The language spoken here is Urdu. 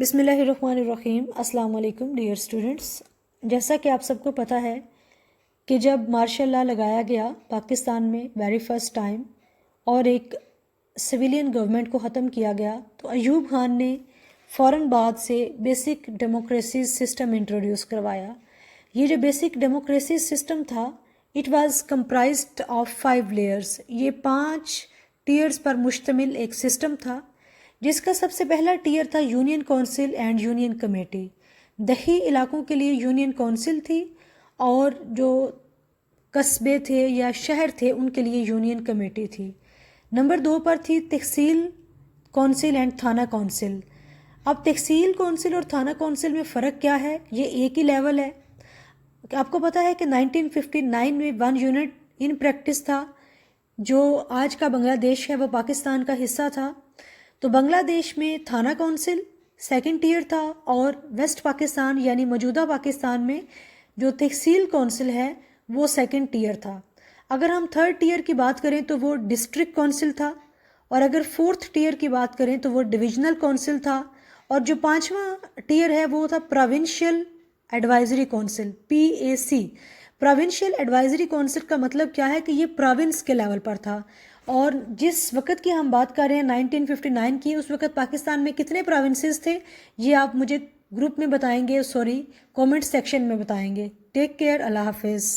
بسم اللہ الرحمن الرحیم۔ السلام علیکم ڈیئر اسٹوڈنٹس، جیسا کہ آپ سب کو پتہ ہے کہ جب مارشل لا لگایا گیا پاکستان میں ویری فرسٹ ٹائم اور ایک سویلین گورنمنٹ کو ختم کیا گیا، تو ایوب خان نے فوراً بعد سے بیسک ڈیموکریسی سسٹم انٹروڈیوس کروایا۔ یہ جو بیسک ڈیموکریسی سسٹم تھا، it was comprised of 5 layers. یہ 5 ٹیئرز پر مشتمل ایک سسٹم تھا، جس کا سب سے پہلا ٹیئر تھا union council and union committee. دیہی علاقوں کے لیے یونین کونسل تھی اور جو قصبے تھے یا شہر تھے ان کے لیے یونین کمیٹی تھی۔ نمبر 2 پر تھی تحصیل کونسل اینڈ تھانہ کونسل۔ اب تحصیل کونسل اور تھانہ کونسل میں فرق کیا ہے؟ یہ ایک ہی لیول ہے۔ آپ کو پتہ ہے کہ 1959 میں 1 یونٹ ان پریکٹس تھا۔ جو آج کا بنگلہ دیش ہے وہ پاکستان کا حصہ تھا، تو بنگلہ دیش میں تھانہ کونسل سیکنڈ ٹیئر تھا اور ویسٹ پاکستان یعنی موجودہ پاکستان میں جو تحصیل کونسل ہے وہ سیکنڈ ٹیئر تھا۔ اگر ہم تھرڈ ٹیئر کی بات کریں تو وہ ڈسٹرکٹ کونسل تھا، اور اگر فورتھ ٹیئر کی بات کریں تو وہ ڈویژنل کونسل تھا، اور جو 5واں ٹیئر ہے وہ تھا provincial advisory council PAC۔ Provincial advisory council کا مطلب کیا ہے کہ یہ پروونس کے لیول پر تھا، اور جس وقت کی ہم بات کر رہے ہیں 1959 کی، اس وقت پاکستان میں کتنے پروونسز تھے یہ آپ مجھے گروپ میں بتائیں گے، کومنٹ سیکشن میں بتائیں گے۔ ٹیک کیئر، اللہ حافظ۔